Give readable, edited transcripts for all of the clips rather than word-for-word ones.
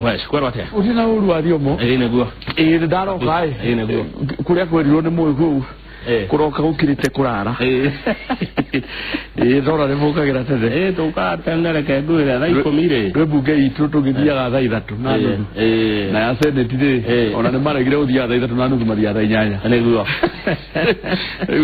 Wesh, kwa wate. Utina uru ariomo. Neguo. Ndaro kai. Neguo. Kuria kwerirwo ni muigu. Kuroka gukirite kurara. Ndora remukagira tete. Tuka tendere ke ndwira tha 10 Rwe bunge itu tugithiaga tha 3 na nuthu. Na ya senate ri ona ni maregire uthia tha 3 na nuthu mathia tha 8. Neguo.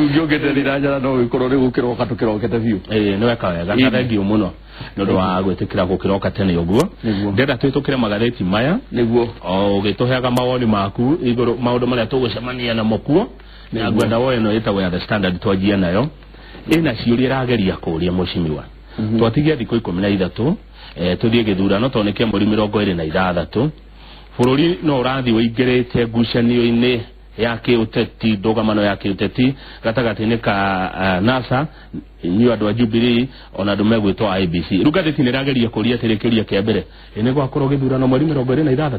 Ugioke ndira njara no ikoro ri gukiroka tukirokete biu. Ni weka wega thengiu muno. Nodo wa gwetikira gukiroka tene uguo. Ndenda twitukire magareti maya. Neguo. O gituheaga mawoni maku iguru maundu maria tugucemania na mokuo. Na gwenda woe no itawe ya the standard twajia nayo. Ina ciuria rageria kuria mucimiwa. Twatigia thiko 13 tuthie githurano toneke muri 26 bururi no urathi uingirite ngucanio-ini ya kiuteti ndugamano ya kiuteti gatagati-ini ka NASA ni andu a Jubilee ona andu megwitwo IBC rugatheti ni rageria kuria tirekiria kia mbere ine gwakorwo githurano mweri 26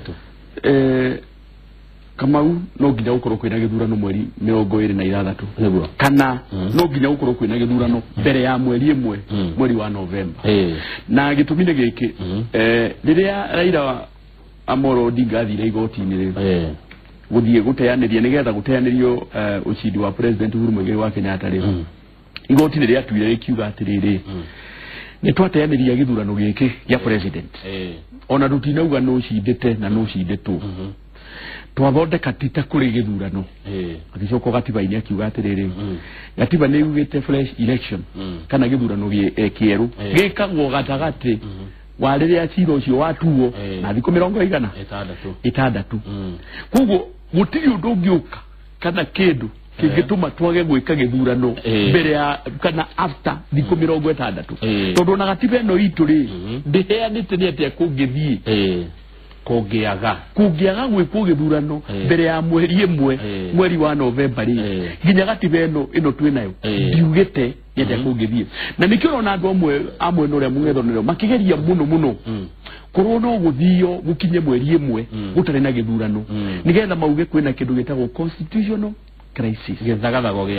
Kamau no nginya ukorwo kwina githurano mweri 26 niguo kana no nginya ukorwo kwina githurano mbere ya mweri 1 mweri wa Novemba na gitumine giki riria Raila Amolo Odinga athire igoti-ini ri guthie guteaniria nigetha guteanirio ucindi wa president Uhuru Muigai wa Kenyatta ri igoti-ini ri atuire rikiuga atiriri ni twateaniria githurano giki ya president ona rutinauga no cindite na no cinditwo twathondeka tita kuri githurano agicoka gatiba-ini akiuga atiriri gatiba ni yugite fresh election kana githurano kieru gikagwo gatagati wa riria ciro cio watuo na thiko 60 kugo gutiri undu ungiuka kana kindu kingituma twage gwika githurano mbere ya kana after thiko 60 tondu na gatiba ino itu ri ndiheanite ni atia kungithie kungiaga gwikwo githurano mbere ya mweri 1 mweri wa Novemba ri nginya gatiba ino twinayo ndiugite yete kungithie na nikio na andu amwe no ria mungethonero makigeria muno korwo no guthio gukinye mweri 1 gutari na githurano nigetha mauge kwina kindu gitagwo constitutional crisis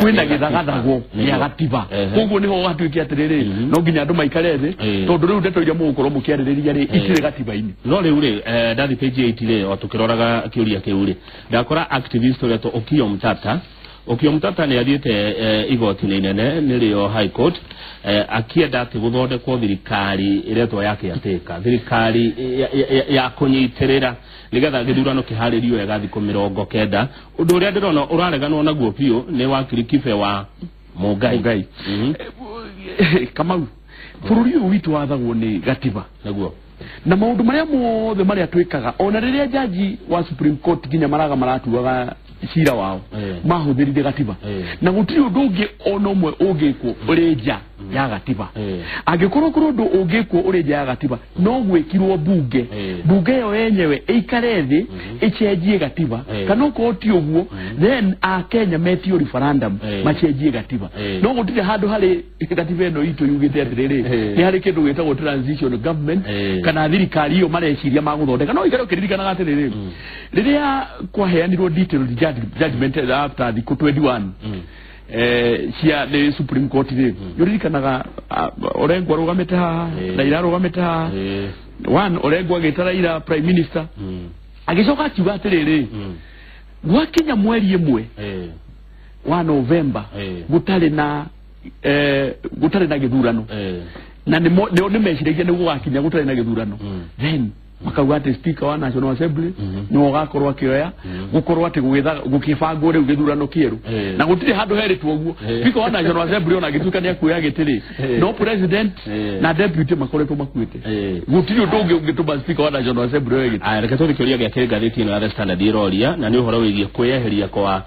kwina githagathago ya gatiba koguo niho gatuikia atiriri no nginya andu maikare thi tondu riu ndeto iria mugukorwo mukiaririria ri itire gatiba-ini no riu ri ndathi page 8 ri o tukiroraga kiuria kiu ri ndakora activist reto Okiya Mtata ni athiite igoti-ini inene nirio High Court akienda ati guthondekwo thirikari iretwa yake ateka thirikari ya kunyitirira nigetha githurano kiharirio wega thiko 90 undu uria ndirona urareganwo naguo piu ni wakiri Kibe wa Muigai Kamau bururi witu wathagwo ni gatiba naguo na maundu maria mothe maria twikaga ona riria jaji wa Supreme Court ginya maraga maratuaga cira wao mahuthirire gatiba na gutiri undu ungi ona umwe ungikwo urinja ya gatiba angikorwo kuri undu ungikwo urinja ya gatiba no gwikirwo bunge yo yenyewe ikare thi ichenjie gatiba kana ko ti uguo then a Kenya metio referendum machenjie gatiba no gutiri handu hari gatiba ino itu yugite atiriri ni hari kindu gitagwo transitional government kana thirikari iyo mareciria maguthondeka no ikero kiririkana atiriri riria kwaheanirwo detailed judgment after the 21 cia the Supreme Court ri yuririkanaga Orengo arugamite ha Raila arugamite ha one Orengo agitara ira prime minister agicoka akiuga atiriri gwakinya mweri 1 wa Novemba gutari na githurano na ni meciragia ni gugakinya gutari na githurano then makauga ati speaker wa National Assembly no gakorwo akioya gukorwo ati gukibangwo riu githurano kieru na gutiri handu heritwo uguo speaker wa National Assembly ona gituka ni akuya gitiri no president na deputy makoretwo makuite gutiri undu ungituma speaker wa National Assembly oya gitiri reke tuthikiria gya gatheti ino ya The Standard iroria na ni uhoro wigie kweyeheria kwa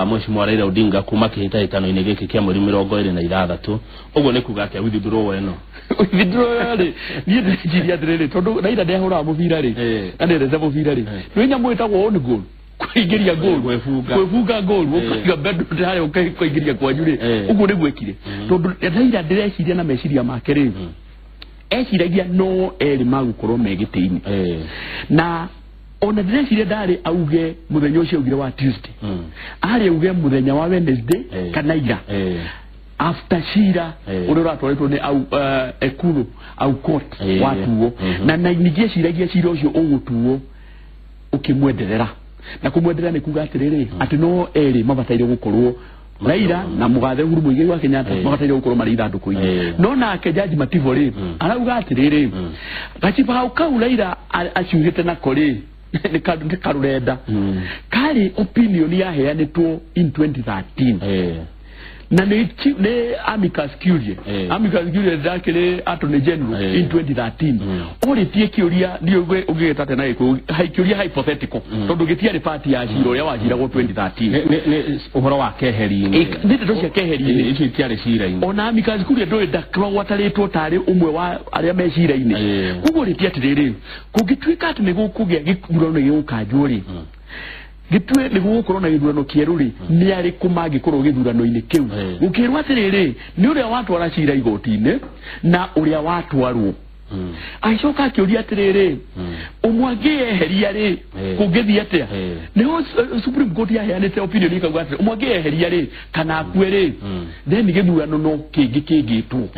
Mheshimiwa Raila Odinga kuma kihitahitano-ini giki kia mweri 26 uguo ni kuga atia withdraw eno withdraw ri ni ndijiria atiriri tondu Raila ndehura mubira ri ane reserve mubira ri ninya mwetagwo on goal kuingiria goal kwefunga goal ukiga bedo tayari ukaingiria kwa jure uguo ni gwekire tondu Raila ndireciria na meciria make ri eciragia no eri magukorwo megite-ini na ona ndireciria ndari auge muthenya ucio ugire wa Tuesday ari auge muthenya wa Wednesday kana ira after shira urora twaretwo ni au ekuru au court watuo na nigie shiragia shira ucio ugutuo ukimwenderera na kumwenderera ni kuga atiriri ati no eri mabataire gukorwo Raila na Mugathe Uhuru Muigai wa Kenyatta mabataire gukorwo mari ithanduku-ini no nake jaji Mativo ri arauga atiriri gachiba hau kau Raila aciugite na kori ni karurenda kari opinion ya heanitwo in 2013 na ne amicus curiae dakire attorney general in 2013 ori tie kiuria ni ugeta tena iko kiuria hypothetical tondu gitiari party ya ciro ya wajira go 2013 ne uhoro wa keheri-ini ndite ndo cia keheri-ini icio tiari cira-ini ona amicus curiae ndo ndakwa wataritwo tari umwe wa aria me cira-ini kugo ritia atiriri kungituika ati ni gukugia githurano gigukanjuri gitwe ni gukorwo na githurano kieru ri ni ari kumangi korwo githurano-ini kiu ukirwa atiriri ni uria watu aracira igoti-ini na uria watu arwo aicoka akiuria atiriri umwangiyeheria ri kungithia atia niho Supreme Court yaheanite opinion ikauga atiri umwangiyeheria ri kana akue ri then githurano no kingitwo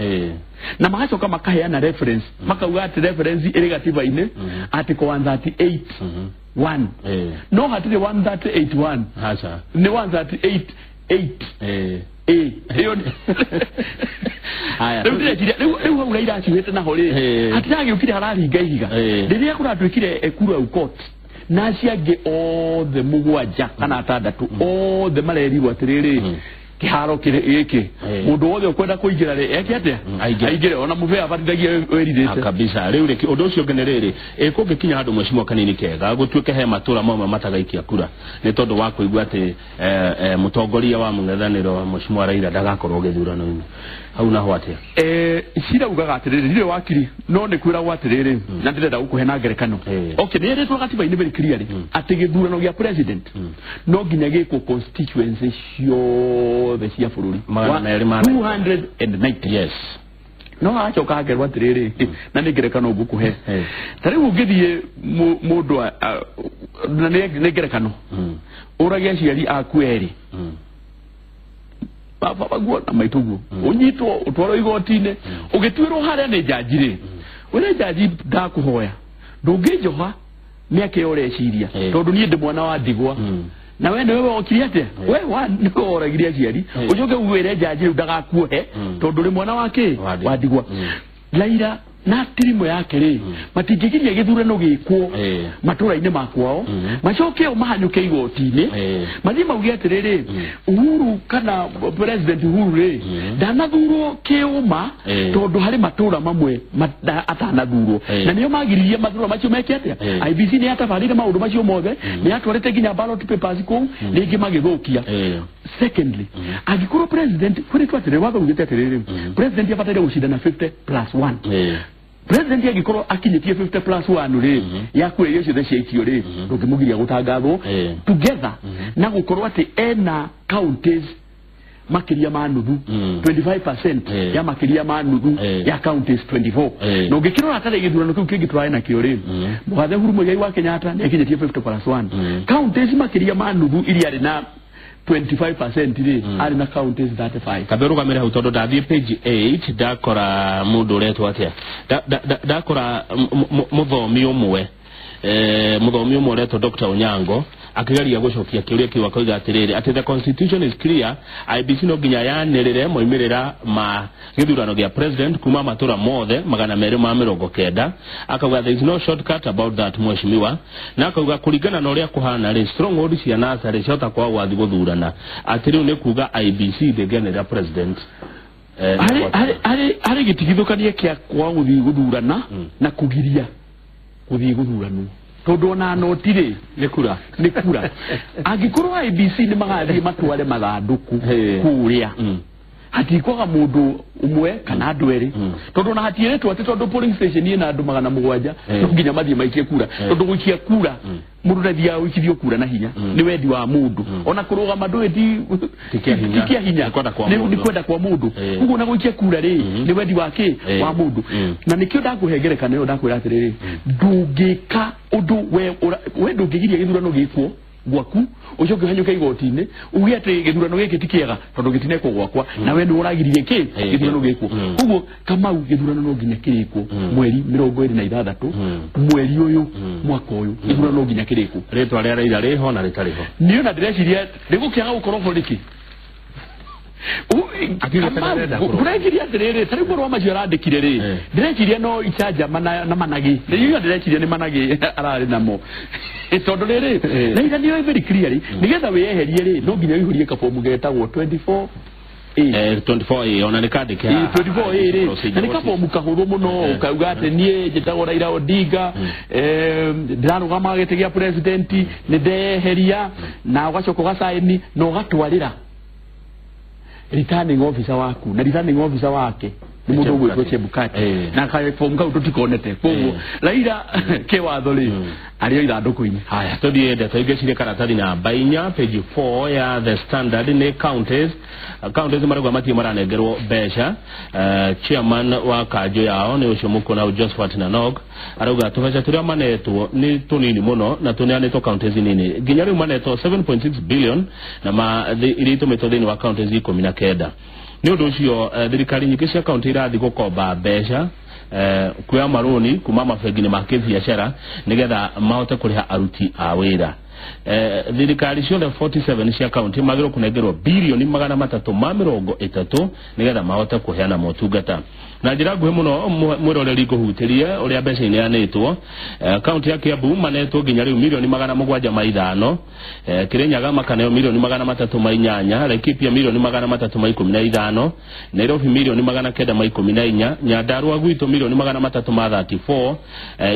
na magacoka makaheana reference makauga ati reference iri gatiba-ini article 138 1 no hatire 138 hacha ni 138 hiyo haya leo hau Raila aciwete na hori atira giukire hararinga ihiga riria kuratwikire ekuru au court na ciange all the mugwanja kana atandatu all the marerirwo atiriri kiharo kire iki mundu wothe ukwenda kuingira ri eke atia aingire ona muvea abatithagia weririte kabisa riu riki undu ucio ngenerere kungikinya handu mweshimwa kanini kega gutwike he matura mamwe matagaikia kura ni tondu wa kuigua ati mutongoria wa mung'ethaniro mweshimwa Raila ndagakorwo githurano-ini hau naho atia cira ugaga atiriri ndire wakiri no ni kwira gwa atiriri na ndirenda gukuhe na ngerekano okay ni ritwa gatiba-ini very clearly ati githurano gia president no nginya giko constituency ciothe cia bururi 290 yes no acoka agerwa atiriri na ni ngerekano ngukuhe tariu ngithie mundu na ni ngerekano uragia ciari akueri baba baguo na maitugu unyitwo utwaro igoti-ini ugitwirwo haria ni jajire wena jaji ndakuhoya ndungijoha miake ureciria tondu ni ndi mwana wa ndigwa na wende wewe okiri atia we wa niko oragiria ciari ujoge uwere jaji ndagakuhe tondu ri mwana wake wa ndigwa Raila na tirimo yake ri matingigiria githurano gikwo matura-ini makwao macoke umahanyuke igoti-ini mathi mauge atiriri Uhuru kana president Uhuru ri ndanathurwo kiuma tondu hari matura mamwe atanathurwo na niyo magiririe matura macio meke atia IBC ni atabarire maundu macio mothe ni atwarite nginya ballot papers ku ningi magithukia secondly agikuru president kuri twatiriri wathugite atiriri president yabatire gucindana 50+1 president agikoro akinyitie 50+1 ri yakwe iyo ciothe ciaikio ri ndungimugiria gutangathwo together na gukorwo ati ena counties makiria ma nuthu 25% ya makiria ma nuthu ya counties 24 no ngikirora atari githurano kiu kingitwara na kio ri Mugathe Uhuru Muigai wa Kenyatta ni akinyitie 50+1 counties makiria ma nuthu iria ri na 25% ri ari na counties 35 kaberu kamera hau tondu ndathie page 8 ndakora mundu uretwo atia ndakora muthomi umwe uretwo Dr. Onyango akigeria gucokia kiuria kiu akoiga atiriri ati the constitution is clear IBC no nginya yanirire moimirira ma githurano gia president kuma matura mothe 290 akauga there is no shortcut about that mweshimiwa na akauga kuringana na uria kuhana ri stronghold cia NASA ri ciota kwa wathi guthurana atiriu ni kuga IBC ndengenera president ari gitigithukanie kia kwa guthi guthurana na kugiria guthi guthurano tondu ona notire ni kura angikorwo IBC ni magathie matware mathanduku kuria hatikwaga mundu umwe kana andu eri tondu na hatiretwo ati tondu polling station ina andu 700 no nginya mathie maikie kura tondu guikia kura mundu ndathia wikithio kura na hinya ni wendi wa mundu ona kuruga mandu eti tikia hinya ni kwenda kwa mundu ugu na guikia kura ri ni wendi wake wa mundu na nikio ndakuhengerekana yo ndakwira atiriri ndungika undu we ndungigiria githurano gikwo gwaku ucoke hanyuka igoti-ini ugie ati githurano giki ti kiega tondu gitinekwo gwakwa na we ni uragiririe ki githurano gikwo koguo Kamau githurano no nginya kirikwo mweri 26 mweri uyu mwaka uyu githurano no nginya kirikwo ritwa ria Raila riho na ritariho niyo na direciria rigukiaga gukorwo bũrũri kurekiria atiriri tari murwa macio arandikire ri ndirekiria no ichanja na managi niyo ndirekiria ni managi arari namo tondu riri Raila niyo very clearly nigetha weyeherie ri no nginya wihurie kabomu getagwo 24 24 ona nikandike 24 ri na nikabomu kahuru muno ukauga ati nie njitagwo Raila Odinga ndirarugama gite gia president ni ndeheria na ugacoka ugasaini no gatwarira returning officer waku na returning officer wake ni mundu gwitwo Chebukati na kae form ka tutikonete koguo Raila ke watho ri ario ithanduku-ini haya tuthiende tuigecire karatathi na bainya page 4 ya The Standard ni counties maragwa matie maranengerwo mbeca chairman wa kanjo yao ni ucio mukona Josephat Nanok arauga tubeca turia manetwo ni tunini muno na tuneanetwo counties nini nginya riu manetwo 7.6 billion na iri tumetwo thini wa counties 19 ni undu ucio thirikari nyingi cia county irathi gukomba mbeca kuya maroni kuma mabengine ma kibiashara nigetha mahote kuriha aruti a wira thirikari ciothe 47 cia county magiro kunengerwo bilioni 330 nigetha mahote kuheana motungata na njira nguhe muno mwiroreri kuhutiria uria mbeca ineanitwo county ya Kiambu manetwo nginya riu milioni 705 Kirinyaga makaneo milioni 308 Laikipia milioni 315 Nairobi milioni 914 Nyandarua gwito milioni 334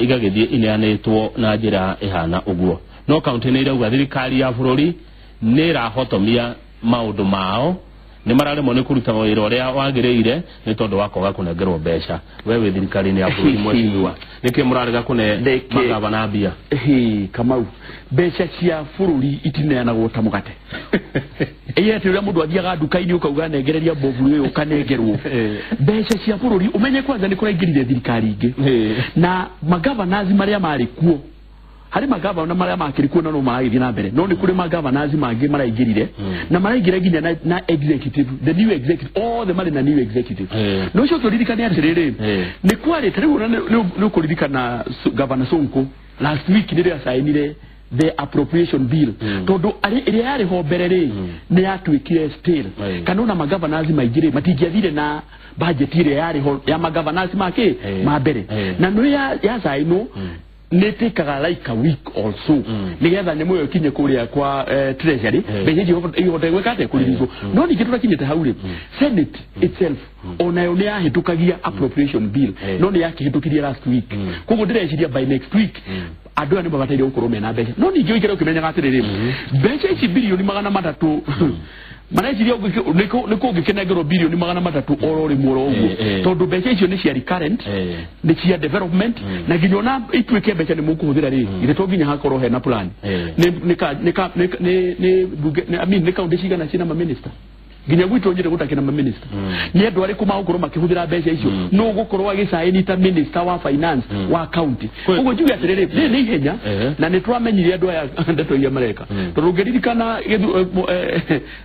igagithie ineanitwo na njira ihana uguo no county ni irauga thirikari ya bururi ni rahotomia maundu mao ni mararemwo ni kuruta wira uria wagiriire ni tondu wakoga kunengerwo mbeca wewe thirikari ni ya bururi mweciwa niki murarega kune magavana mbia Kamau mbeca cia bururi itineanagwo ta mugate ati uria mundu athiaga nduka-ini ukauga nengereria mbovu uyu ukanengerwo mbeca cia bururi umenye kwanza ni kuraingirire thirikari ingi na magavanazi maria mari kuo hari magavana maria makiri kuo no maragithie na mbere no ni kuri magavanazi mangi maraingirire na maraingira nginya na executive the new executive all the mari na new executive no cio turirikane atiriri ni kwari tariu ni kuririkana governor Sonko last week ni ria sainire the appropriation bill tondu iri yari ho mbere ri ni yatwikire still kanona magavanazi maingire matingiathire na budget iri yari ho ya magavanazi make ma mbere na no ya saino netikaga like a week also nigetha nyemu yo kinye kuria kwa treasury bejeje ihote gwekate kulizo no nikitura kinyete hauri Senate itself onayo ni ahitukagia appropriation bill no ni yakihitukiria last week kogo direciria by next week andu ani babateire ukurome na mbeca no ningio ikira ukimenya gatiriri mbeca ici bilioni 300 manajiria niko gikenegero bilioni 300 orori muro uguo tondu mbeca icio ni cia recurrent ni cia development na ginyona itwike mbeca ni mukuhuthira ri ire to ginya hakoro he na plan ni kaunti cigana cina ma minister ginya gwito njire gutakina ma minister ni andu ari kuma ukoro makihuthira mbeca icio no gukorwo agisaini ta minister wa finance wa county uguo njuga atiriri ni ihenya na ni twamenyire andu aya ndeto iria mareka tondu ngeririkana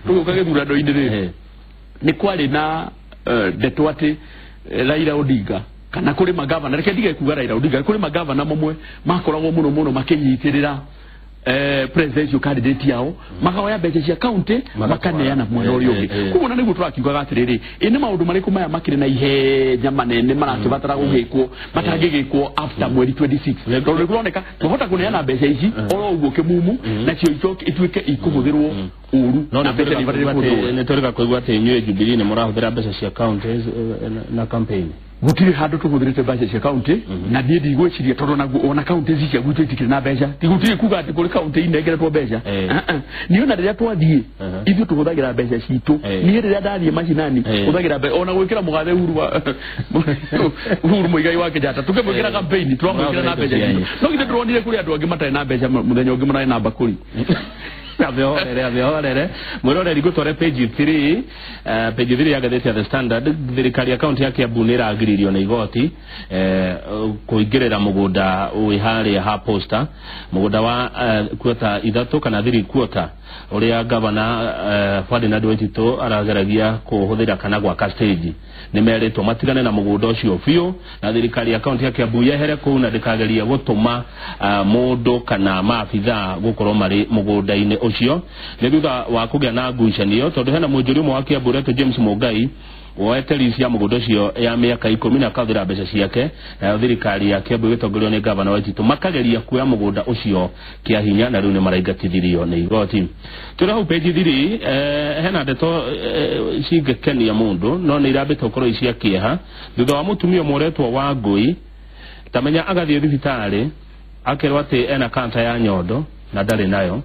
tuguka githurano indire ni kwari na ndeto ati Raila Odinga kana kuri magavana reke ndige kuga Raila Odinga kuri magavana momwe makoragwo muno makinyitirira presidential candidate yao magawa mbeca cia county makaneana mwena uri ungi kuko na niguo turakiuga atiriri ine maundu mariku maya makire na ihenya manene marakibatara gugikwo matangigikwo after mweri 26 tondu kuroneka tuhota kuneana mbeca ici oro uguo kimumu na cio icoke ituike ikuhuthirwo uru na mbeca ni torika kuigwa ati nywe Jubilee ni murahuthira mbeca cia counties na campaign gutire handu tuhuthirite mbeca cia county na thie ndigwiciria tondu na ona county cia gwitu itikire na mbeca tigutire kuga ati kuri county inengeretwo mbeca niona riria twathie ithu tuhuthagira mbeca citu ni riria ndathie macinani huthagira mbeca ona gwikira mugathe Uhuru Muigai wa Kenyatta tukemwikira campaign turamwikira na mbeca citu no githe turonire kuri andu angi matari na mbeca muthenya ungi marari na bakuri abehorere mwirore rigutore page 3 ya gatheti ya The Standard. Thirikari account yake abunira agiririo na igoti kuigirira mugunda wihari ha posta mugunda wa kuota ithatu kana thiri kuota uria gavana Ferdinand Waititu arageragia kuhuthira kana gwa stage nimeretwo matigane na mugunda ucio biu na thirikari account yake abuye here ku na ndikageria gutuma mundu kana maabitha gukorwo mari mugunda-ini ucio ni thutha wa kugia na ngucanio tondu hena munjuri umwe wa Kiambu Reto James Mugai woete lisi ya mugunda ucio ya miaka 10 na kathira mbeca ciake na thirikari ya Kiambu gitongorio ni gavana Waititu makageria kuya mugunda ucio kia hinya na riu ni maraingatithirio ni igoti. Tura hu page 3 hena ndeto cingekenia mundu no ni irambite ukorwo icia kieha thutha wa mutumia muretwo wa Ngui tamenya agathie thibitari akerwa ati ena kanta ya nyondo na ndari nayo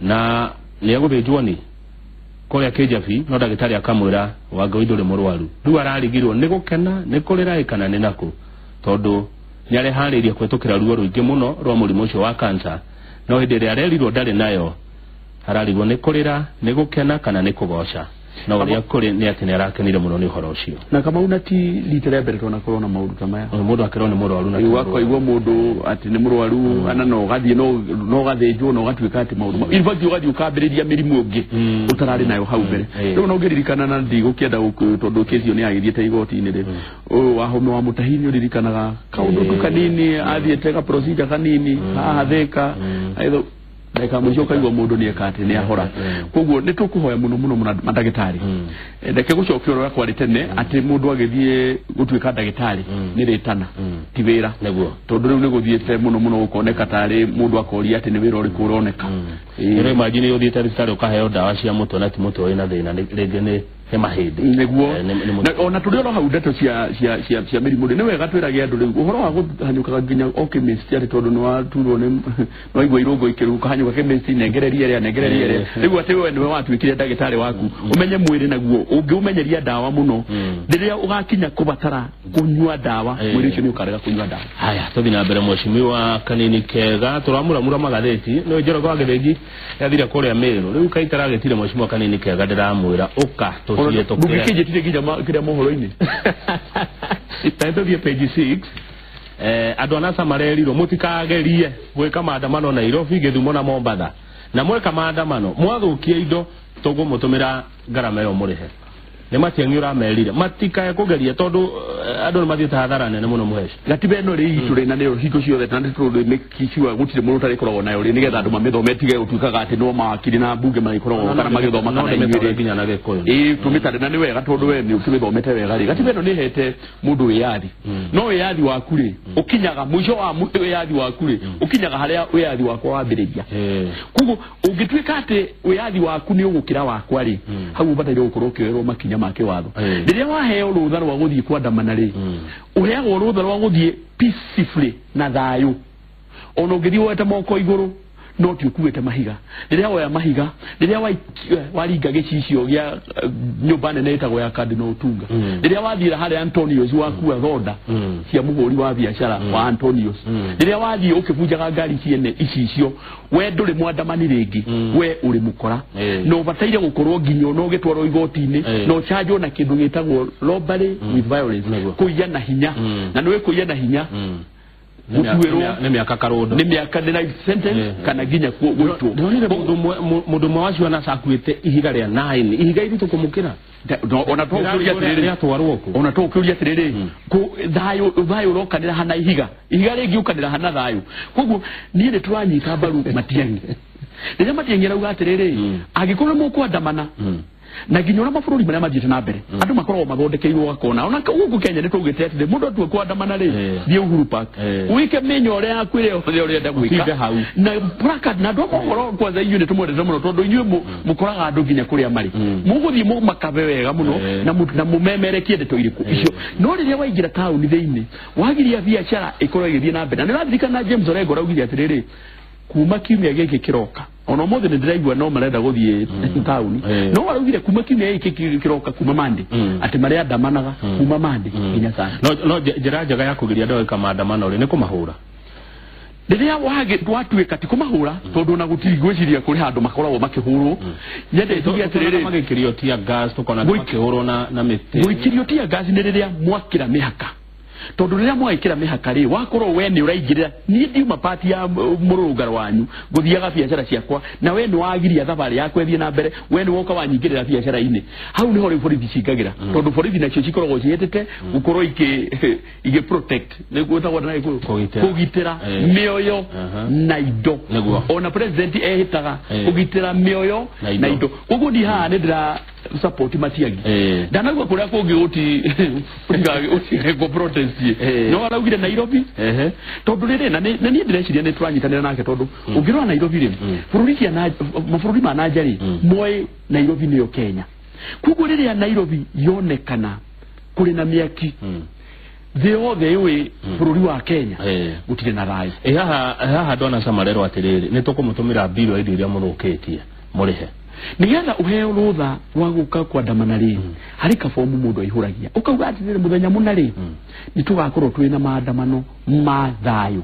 na ni aguthinjwo ni kuria Kijabi no ndagitari akamwira wa Ngui nduri murwaru riu ararigirwo ni gukena ni kurira ikana ni naku tondu ni arehariria kwetukira ruo ruingi muno rwa murimu ucio wa kansa no hindi ria arerirwo ndari nayo ararigwo ni kurira ni gukena kana ni kugoca no ria kuri ni ati ni arakenire muno ni uhoro ucio na kama unati litere mbere tona korona maundu kamaya mundu akirona murwaru na wako igwo mundu ati ni murwaru ana no gathie no gathenjwo no gatwika ati maundu in fact ugathie ukambiriria mirimu ungi utarari nayo hau mbere riu no ngiririkana na ndi gukienda tondu kesio ni agithiete igoti-ini ri wahome wa mutahini uririkanaga kaundu kanini athiete ga procedure kanini hatheka aitho ndeka mwisho kaigwa mundu ni ekate ni ahora koguo ni tukuhoya muno mandagitari ndeke gucokio ro yakwa ritene ati mundu agithie gutwika ndagitari ni ritana ti wira neguo tondu riu ni guthiete muno gukoneka tari mundu akoria ati ni wira uri kuroneka ni imagine uthiete ndagitari ukaheo dawa cia mutu na ti mutu wina thina rege ni mahindi neguo ona tuli ro hau ndeto cia mirimu ni wega twirage andu riu uhoro wa guhanyuka nginya okimist ati tondu no aturwo ni no igwa irongo ikiruka hanyuka kemist negereria riu ati we ni watwikire ndagitari waku umenye mwiri naguo ungiumenyeria dawa muno riria ugakinya kubatara kunywa dawa mwiri ucio ni ukarega kunywa dawa. Haya tuthi na mbere mweshimiwa Kanini Kega turamura magatheti no njoro kwa githegi yathira kuria Meru riu kaitara getire mweshimiwa Kanini Kega ndiramwira uka Bugikije tire kija mohoro-ini itaito thie page 6 andu anasa marerirwo mutikagerie gwika maandamano Nairobi Githumo na Mombasa na mweka maandamano mwathukie indo tugumutumira ngarama yo murihe ni matiangiura merire matikae kugeria tondu andu ni mathiete hathara nene muno muheshi gatibe no ri iture na nero hiko ciothe tandi tondu mekiciwa gutire mundu tari koragwo nayo ri nigetha andu mamithometiga utuikaga ati no makiri na bunge maikoragwo kana magithoma kana imire nginya na gikuyu tumitare na ni wega tondu we ni ukimithomete wega ri gatibe no ni hete mundu wiyathi no wiyathi waku ri ukinyaga mwisho wa mundu wiyathi waku ri ukinyaga haria wiyathi wakwa wambiriria kugo ungitwika ati wiyathi waku ni ugukira wakwa ri hau bataire gukorwo kwerwo makinya make watho riria waheo rutha rwa guthii kwandamana ri uheagwo rutha rwa guthii peacefully na thayu ona ungithii wete moko iguru no ti ukuwete mahiga riria woya mahiga riria waringa gicicio gia nyumba nene itagwo ya Cardinal Otunga riria wathira hari Antonios wakuwa thoda cia muhuri wa biashara wa Antonios riria wathii ukibunjaga ngari ciene icicio we nduri mwandamani ringi we uri mukora no bataire gukorwo nginyo no gitwaro igoti-ini no charge na kindu gitagwo robbery with violence kuiya na hinya na no kuiya na hinya ni miaka karodo ni miaka de life sentence kana ginya gwitu mundu mwe wacio na sakuite ihiga ria 9 ihiga iritu kumukira ona to kuria tiriri ona to kuria tiriri ku thayu rokanira hana ihiga ringi ukanira hana thayu koguo ni ri turanyita mbaru Matiang'i riria Matiang'i rauga atiriri agikorwo mukwandamana na ginyora mafururi maria mathiete na mbere andu makorwo mathondekeirwo gakona ona guku Kenya ni tugite ati mundu tu kwandamana ri thie Uhuru Park wike menyo ore akwire ore ndagwika na bracket na ndo mohoro kwanza inyuĩ tumwendete muno tondu inyuĩ mukoraga andu nginya kuria mari muguthii makabe wega muno na mumemerekie ndeto iriku icio no riria waingira tauni thiini wagiria biashara ikorwo igithie na mbere na nirathikana James Orengo raugirie atiriri kuma kiumia giki kiroka ona mothe ni ndiraigua no marenda guthie tauni no warugire kuma kiumia giki kiroka kuma Mandi ati maria ndamanaga kuma Mandi nginya sana no njira njega ya kugiria ndoika maandamano ri ni kumahura Riria watuika ti kumahura tondu na gutiri gwiciria kuri handu makoragwo makihurwo nyende tugia tiriri magikirio tia gas tukona makihurwo na miti gwikirio tia gas ni riria mwakira mihaka tondu riria mwakira mihaka ri wakorwo we ni uraingirira ni ndiuma party ya murugaro wanyu guthiaga biacara ciakwa na we ni wagiria thabari yakwe thie na mbere we ni woka wanyingirira biacara ine hau ni hori borithi cingagira tondu borithi nacio cikoragwo cietete gukorwo ige protect ni gwetagwo na kugitira mioyo na indo ona president ehitaga kugitira mioyo na indo koguo ndi haha ni ndira support Matiang'i ndanagwa kuria kungi uti go protest no araugire Nairobi tondu riri na ni ndireciria ni twanyitanira nake tondu ungirwa Nairobi ri bururi cia na mabũrũri ma nanja ri moe Nairobi niyo Kenya koguo riri ya Nairobi yonekana kuri na miaki theyothe iwe bururi wa Kenya gutire na rai haha ndona samarero atiriri ni tukumutumira bill indo iria murukitie murihe nigetha uheo rutha rwa guka kwandamana ri hari kabomu mundu aihuragia ukauga ati ni muthenya muna ri ni tugakorwo twina maandamano ma thayu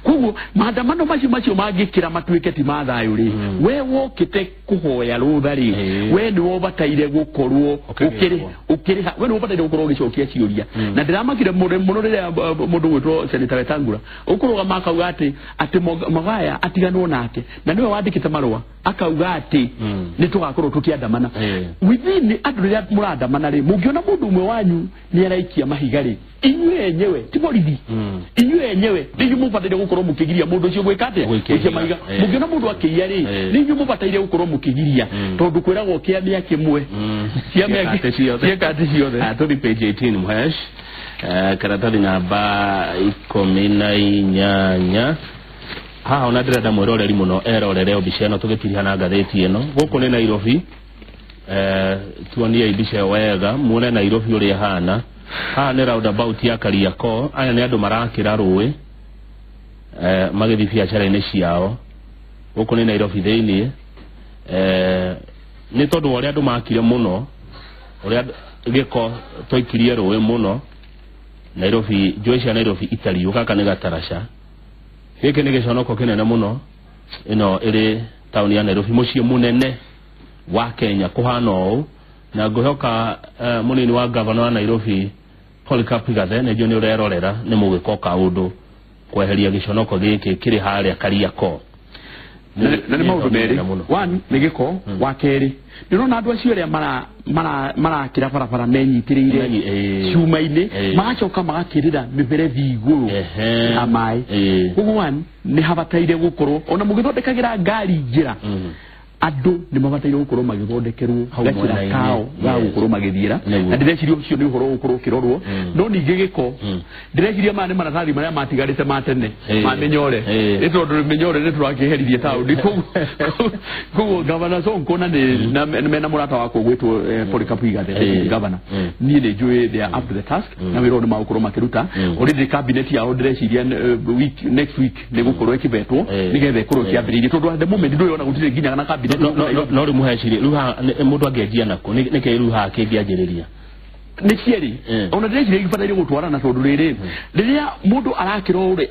koguo maandamano macio magikira matuike ti ma thayu ri we wokite kuhoya rutha ri we ni wobataire gukorwo ukiri we ni wobataire gukorwo gicokia ciuria na ndiramakire muno riria mundu gwitwo Senator Wetangula ukorwo makauga ati Magaya atiganwo nake na niwe wandikite marua akauga ati ni tugakorwo tukiandamana within andu riria murandamana ri mungiona mundu umwe wanyu ni araikia mahiga ri inywe enyewe ti borithi inywe enyewe ninyu mubataire gukorwo mukigiria mundu ucio gwikate ucio mahiga mungiona mundu akiia ri ninyu mubataire gukorwo mukigiria tondu kwiragwo kia miaki mwe cia miaki ciothe atuthi page 18 mhesh karatathi namba 18 haha ona ndirenda mwiroreri muno erorere mbica ino tugitiriha na ngatheti ino guku ni Nairobi tuonie mbica wega muone Nairobi uri hana haha ni roundabout ya Kariakoo aya ni andu marakira ruwi magithi biacara-ini ciao guku ni Nairobi thiini ni tondu uria andu makire muno uria giko toikirie ruwi muno Nairobi Joyce Nairobi Italy ukaka ni Gataraca giki ni giconoko kinene muno ino iri town ya Nairobi mucii munene wa Kenya kuhana ũũ na ngũhoka munini wa governor wa Nairobi Polycarp Igathe nĩjo nĩ ũrerorera nĩ mũgĩkoka ũndũ kweheria giconoko gĩkĩ kĩrĩ harĩa Kariakoo na ni maundu meri one ni giko wa keri ndirona andu acio ria marakira barabara menyitirire ciuma-ini magacoka magakirira miberethi iguru na mai koguo one ni habataire gukorwo ona mugithondekagira ngari njira andu ni mabataire gukorwo magithondekerwo gacira kao ga gukorwo magithira na ndireciria ucio ni uhoro gukorwo kirorwo no ningi giko ndireciria mane maratathi maria matigarite matene mamenyore itondu menyore ni turakiheririe tauni koguo governor Sonko na mena murata wako gwitwo Polycarp Igathe governor ni njui they are up to the task na wiro ni magukorwo makiruta already cabinet yao ndireciria next week ni gukorwo ikibetwo nigethe ikorwo kiambiririe tondu at the moment nduiona gutire nginya na cabinet no rimuhecirie ruha mundu angiendia nako nike ruha kingianjiriria ni cieri ona ndireciria gibataire gutwarana tondu riri riria mundu arakira uri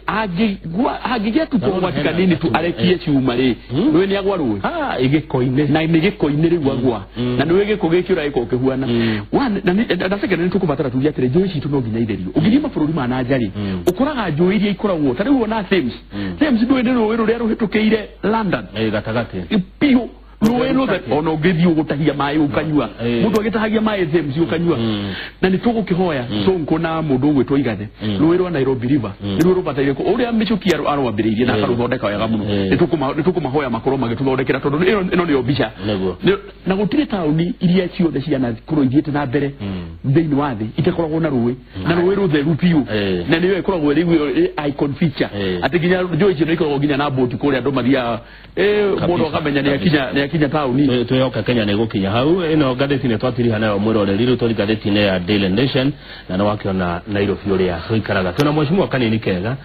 angigia tu kwa kanini tu arekie ciuma ri niwe ni agwa ruwe igikoine na ni gikoine ri gwagwa na niwe gikugikira iko kihuana one na second ni tukubatara tugia tire njui citu no nginya itherio ugithie mabũrũri ma nanja ri ukuraga njui iria ikoragwo tari wona Thames ndwe ni ruwe ruria ruhitukiire London gatagati pio ruwe ruthe ona ungithie ugutahia mai ukanyua mundu agitahagia mai Thames ukanyua na ni tugukihoya Sonko na mundu gwitwo Igathe ruwe rwa Nairobi River ni ruwe rubataire ko uria micukia arwambiririe na akaruthondeka wega muno ni tukumahoya makorwo magituthondekera tondu ino ni obica na gutire tauni iria ciothe ciana kurwo ithiete na mbere thiini wa thi itekoragwo na ruwe na ruwe ruthe rupio na niwe ikoragwo iri icon feature ati ginya Joyce no ikoragwo ginya na boat kuria andu mathia mundu akamenya ni akinya tauni tuyoka Kenya ni gukinya hau ino ngatheti ni twatiriha nayo mwiroreri riu turi ngatheti ni ya Daily Nation na no wakiona Nairobi uria tuikaraga tuna mheshimiwa kanini kega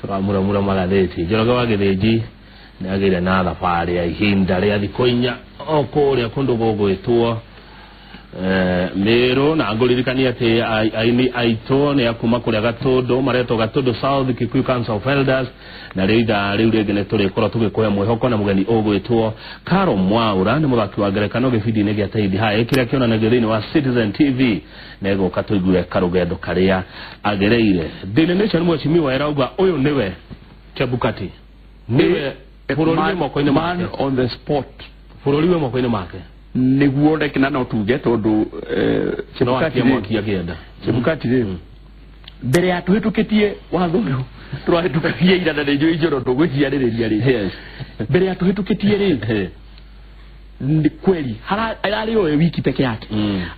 turamura magatheti Njoroge wa Githĩnji ni agire na thabari ya ihinda ria thikũ 4 okuria kundu gugwitwo Mero na ngolirikania ati aini aito ne akuma kuri Gatondo mareto Gatondo South Kikuyu Council of Elders na reida rege tore kora tugikoya mwihoko na mugeni ogwetwo Karo Mwaura ni muthaki wa ngerekano gibidi ne giataidi ha ekira kiona na gereni wa Citizen TV nego katuigure karugendo karia agereire Daily Nation mweshimiwa erauga uyu niwe Chebukati niwe furoriwe mokoine man on the spot furoriwe mokoine make niguo ndekina no tuge tondu Chebukati re mbere ya tuhitukitie watho turahitukirie ira na njo ijoro tugwiciaririria ri mbere ya tuhitukitie ri ndi kweli harari yo wiki peke yake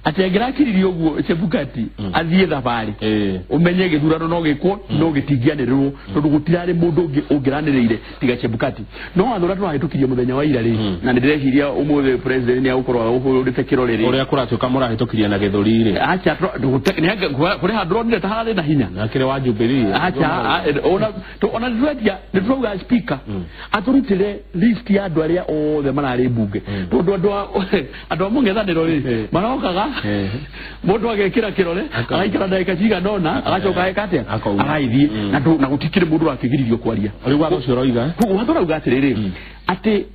ati agirakiririo uguo Chebukati athie thabari umenye githurano no gikwo no gitingianirwo tondu gutirari mundu ungiraniriire tiga Chebukati no athura turahitukirie muthenya wa ira ri na ndireciria umuthe president ni agukorwa uhurite kiroreri uria kuratuka murahitukirie na githuri ri acha kuri handronire tahari na hinya na kire wa Jubilee acha ona ndwetia nitrouga speaker aturutire list ya andu aria othe marari bunge tondu andu mungethaniro ri marokaga mundu agekira kirore agaikara ndagika ciga nona agacoka ekatia agaithie na gutikire mundu akigiririo kwaria uri watho cio roiga watho rauga atiriri ati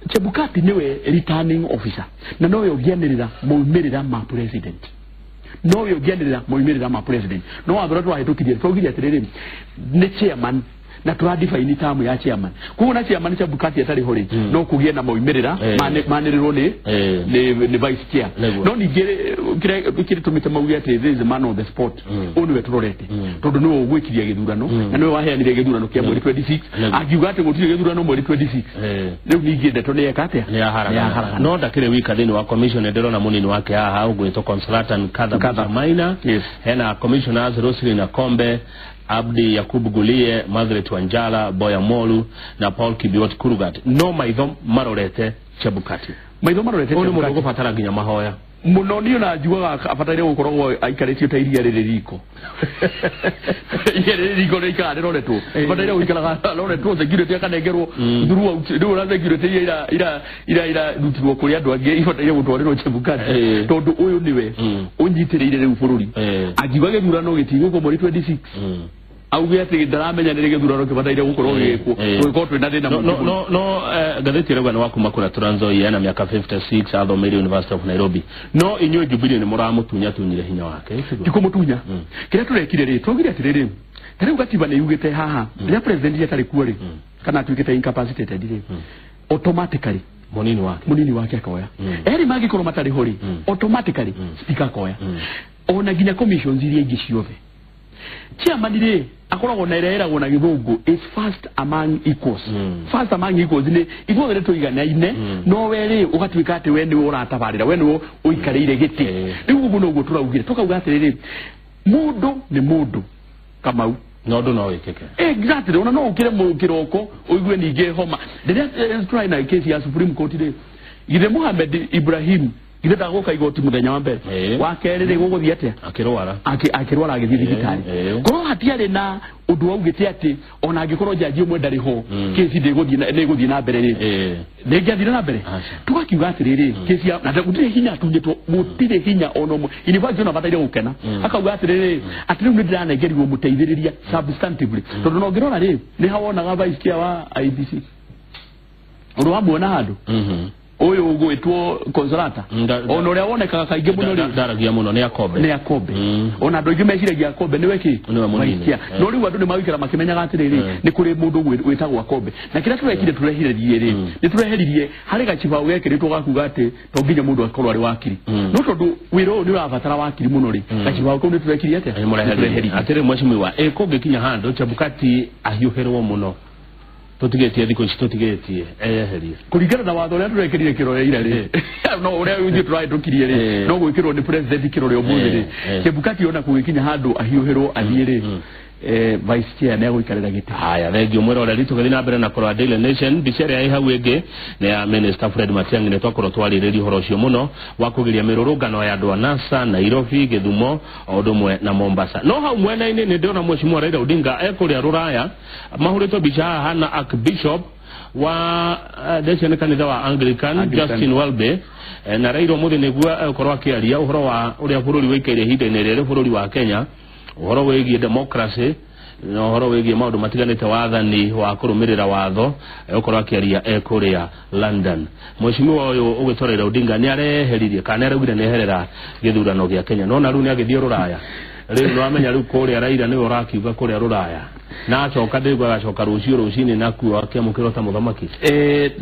Chebukati niwe returning officer na nowe ugianirira maumirira ma president nowe ugianirira maumirira ma president no wathora twahitukirie twagiria atiriri ni chairman na turadefine term ya chairman kuona chairman Chebukati atari hori no kugie na maumirira maniriro ni vice chair no nigere kire tumite maugia ati this is man on the spot onwe turorete tondu no gwikiria githurano na no waheanire githurano kia mweri 26 akiuga ati gutire githurano mweri 26 riu ningire ndeto ni ekate ni ahara no ndakire wika thini wa commission ndirona munini wake haha ugwito consultant Kadha Maina hena commissioners Roslyn Akombe Abdi Yakubu Gulie, Margaret Wanjala, Boya Molu na Paul Kibiot Kurugat no maitho marorete Chebukati maitho marorete Chebukati muno gufatara ginya mahoya muno niyo na juaga afataire gukorwo aikarĩtio ta iria rĩrĩriko iria rĩrĩriko rĩikara rĩroretwo afataire guikaraga roretwo security akanengerwo through ndio na security ira rutirwo kuri andu angĩ ifataire gutwarĩrwo Chebukati tondu uyu niwe unyitirĩire rĩu bũrũri akiuga gĩthurano gĩtigũkwo mweri 26 auge ati ndaramenya nĩ gĩthurano kĩbataire gukorwo gĩkwo twina thĩna no gatheti rega ni wakuma kura Trans Nzoia na miaka 56 athomeire University of Nairobi no inyuĩ Jubilee ni mũramutunya tunyire hinya wake ndikumutunya kĩrĩa turekire rĩ twagire atirĩrĩ tarĩu gatiba nĩ yugĩte haha rĩrĩa president atarĩ kuo rĩ kana tuĩkĩte incapacitated rĩ automatically munini wake akoya eri magikorwo matarĩ hori automatically speaker akoya ona ginya commissions iria ingĩ ciothe chairman rĩ akoragwo na ereragwo na githungu is first among equals first among equals ni ithuothe nĩ tũiganaine no weri ũgatuĩka atĩ we nĩwe ũratabarĩra we nĩwe ũikarĩire gĩtĩ rĩu ũguo noguo tũraugire tũkauga atĩrĩrĩ mũndũ nĩ mũndũ Kamau no ndo no wikeke exactly ona no ukire mu kiroko uigue ninge homa rĩrĩa try na case ya Supreme Court rĩ githe Mohamed Ibrahim githe ndagoka igoti muthenya wa mbere wa kerĩ rĩ gũgũthia atĩa akirwara agĩthiĩ thibitarĩ korwo hatiarĩ na undu waugĩte atĩ ona angĩkorwo jaji ũmwe ndarĩ ho case nĩgũthiĩ na mbere rĩ nĩngĩathire na mbere tugakiuga atĩrĩrĩ case ya na gũtirĩ hinya tunyĩtwo gũtirĩ hinya ona ũmwe university ona bataire gũkena akauga atĩrĩrĩ atĩ rĩu nĩndĩranengerirwo mũteithĩrĩria substantively tondũ no ngĩrora rĩ nĩ hawonaga vice chair wa IBC ũndũ wa muona handũ uyu ugwitwo consolata ona uria wonekaga kaingĩ muno ri ndaragia muno ni Akombe ona andu aingĩ meciragia Akombe niwe ki no riu andu ni mawikara makimenyaga atiriri ni kuri mundu witagwo Akombe na kira turekire turehiririe ri ni turehiririe hari gachibao gekiritwo gakuga ati to nginya mundu akorwo ari wakiri no tondu wiro ni wabatara wakiri muno ri gachibao kau ni turekirie ati atire mweshimiwa kungikinya handu Chebukati ahiuherwo muno tutigetie thiko ici tutigetie eherie kuringana na watho uria turekirire kirore ira ri no uria uthi turai tukirie ri no gwikirwo ni president kirore umuthi ri Chebukati ona kugikinya handu ahiuherwo athie ri vice chair na guikarira giti haya thengio mwero ria ritugathi na mbere na korwa Daily Nation bicere ya hau enge na ya Minister Fred Matiang'i ne twakorwo twaririria horo cio muno wa kugiria mirurungano ya andu a NASA Nairobi Githumo odumwe na Mombasa no hau mwena-ini ni ndona Mheshimiwa Raila Odinga ekuria Ruraya mahurito bica haha na Archbishop wa desene kanitha wa Anglican Justin Welby na Raila Odinga negua korwa kiaria uhoro wa uria bururi wikaire hinde rere bururi wa Kenya uhoro wegie democracy no horo wegie maundu matiganite wathani wa kurumirira watho ukorwa kiaria ekuria London. Mheshimiwa uyu ugitwarira Odinga ni areheririe kana araugire neherera githurano gia Kenya no na ru ni agithie ruraya riu no amenya ru kuria Raila ni urakiuga kuria ruraya na acoka ndigwa acoka rucio rucini nakuo akiamukiro ta muthamaki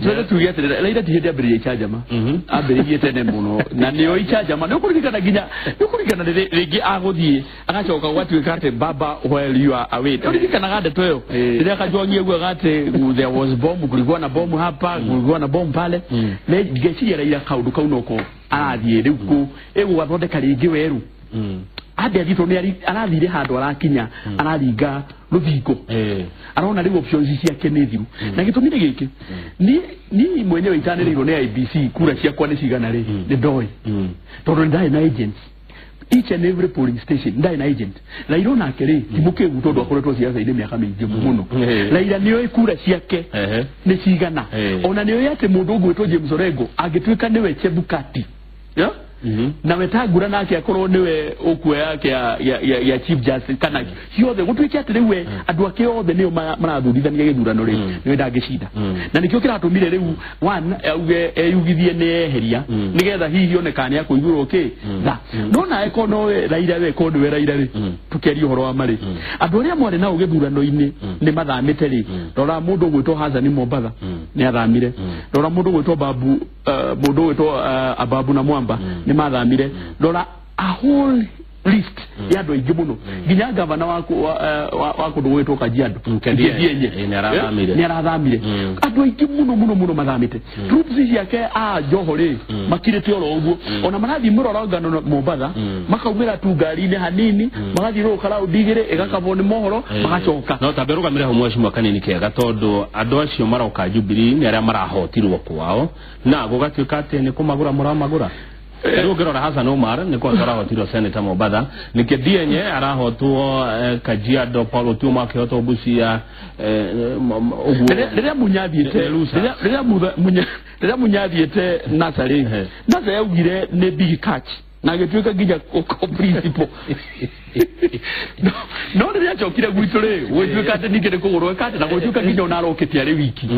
twende tuge atirira Raila tihende ambiririe ichajama ambiririe tene muno na niyo ichajama no kurigana ginya no kurigana rigi aguthie agacoka gwatuika ati baba while you are away kurigana gade toyo rira kajongie gwa gate there was bomb kulikuwa na bomb hapa kulikuwa na bomb pale ne geciria Raila kaundu kau noko arathie riu ku egu wathondeka ringi weru ade agito ni arathire handu arakinya araringa ruthingo arona riu options ciake ni thiru na gitumire giki ni mwenyewe itaniriirwo ni IBC kura ciakwa ni cigana ri ni ndoi tondu ndai na agents each and every polling station ndai na agent Raila nake ri timukegu tondu akoretwo ciaca ine miaka mingi muno Raila niyo kura ciake ni cigana ona niyo yate mundu ugwitwo James Orengo agitwika niwe Chebukati na wetagura nake akorwo niwe okwe yake ya chief justice kana ciothe gutwike ati riwe andu ake othe niyo marathurithania githurano ri niwe ndangicida na nikio kiratumire riu one eyugithie ni eheria nigetha hihi onekane akuigurwo ki nona ekono Raila we kondo we Raila ri tukeri uhoro wa mari andu aria mwari na ugithurano ini ni mathamite ri rora mundu gwitwo Hassan Mombatha ni athamire rora mundu gwitwo Babu mundu gwitwo Ababu na Mwamba ni mathamire rora a whole list ya do igimuno ginya gavana wako do weto Kajiado ndienye ni arathamire ado igimuno mathamite troops yake Johore makirete oro uguo ona marathi murorongano Mombatha makaumira tu ngari ni hanini magathi ro kala udigire egakabone mohoro magacoka no taberugamire ho Mheshimiwa kanini kega tondu ando acio maroka Jubilee ni aria marahotirwo kwao na gugatuika ati ni kumagura muramagura Rugero Hassan Omar ni kwa arahotirwo Senator Mombatha nikidienye arahotwo Kajiado Paulo Tuma Kyoto Busia rira munyathiete Nasari Nasa yaugire ne big catch na gituika ginya ko principle no rira chokire gwitore wetuika ati nikire kugurwe kati na gwetuika ginya unaroketia ri wiki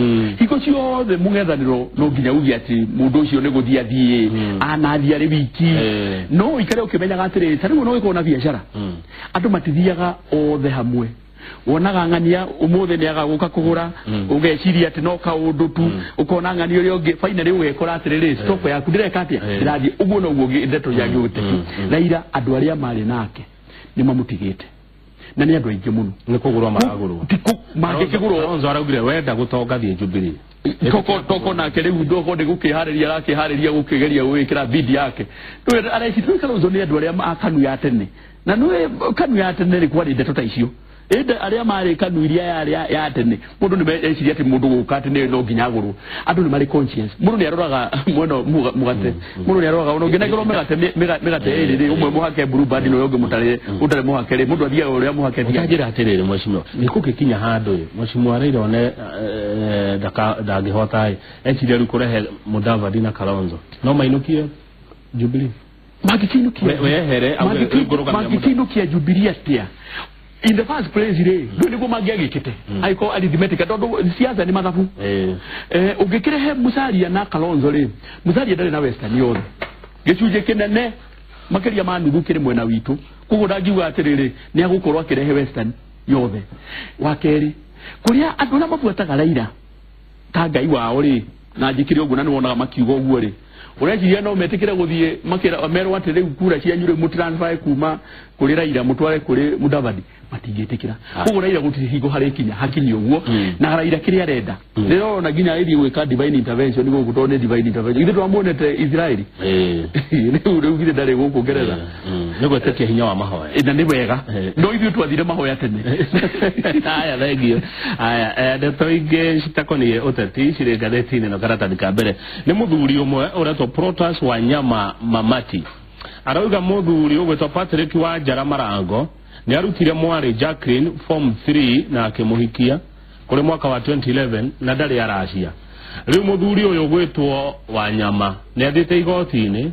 iko ciothe mungethaniro no ginya ugi ati mundu ucio ni guthia thie anathia ri wiki no ikare ukimenya gatire tariwe no iko na biashara andu matithiaga othe hamwe wonaga ngania umuthe ni agaguka kugura ugeciria ati no kaundu tu ukona ngania uri ungi finally ugekora atiriri stop yaku ndireka atia irathi uguo no uguo ndeto yangi guteki Raila andu aria mari nake ni mamutigite na ni andu aingi muno ni kugurwa maragurwa magikigurwa onzo araugire wenda gutongathie Jubilee toko na kele udoko de gukihariria rakihariria gukigeria gwikira bid yake tu araici tu Kalonzo ni andu aria akanu ya tene na nwe kanu ya tene ri kwari ndeto ta icio enda aria mari kanu iria ya tene mundu ni meciria ati mundu gukate ne no ginyaguru andu ni mari conscience mundu ni aroraga mwono mugate mundu ni aroraga ono ginagiro megate iri umwe muhake blue band no yoge mutare utare muhake ri mundu athia uria muhake thia njira atirire Mheshimiwa nikukikinya handu Mheshimiwa Raila one ndangihota eciria ru kurehe Mudavadi na Kalonzo no mainukie Jubilee magikinukia Jubilee atia in the first place ndo niko magiagikite aiko arithmetic ndo siasa ni mathabu ugikirehe Musalia na Kalonzo ri Musalia ndari na Western yothe gicuje kinene makiria manuthu kiri mwena witu kugura ngiuga atiriri ni agukorwa kirehe Western yothe wakeri kuria andu na mabuataga Raila ta ngai wao ri na njikire uguo na ni wonaga makiugo uguo ri ureciria no metikire guthie makira merwa atire kura cia nyure mutransfer kuma kuri Raila mutware kuri Mudavadi matigetikira kugo Raila gutire higo hari kinya hakinyi uguo na Raila kiri arenda rero na ginya iri weka divine intervention nigo gutone divine intervention ithe twamonete Israeli ni urugire ndare guku gereza nigo tekia hinya wa mahoya na ni wega no ithu twathire mahoya tene aya thegio aya ndeto inge citakoniye uteti cire gatheti-ini no karatathi ka mbere ni muthuri umwe uretwo Protas Wanyama Mamati arauga muthuri ugwetwo Patrick wa Njara Marango ni arutire mwari Jacqueline form 3 na akimuhikia kuri mwaka wa 2011 na ndari aracia riu muthuri uyu gwitwo Wanyama ni athite igoti-ini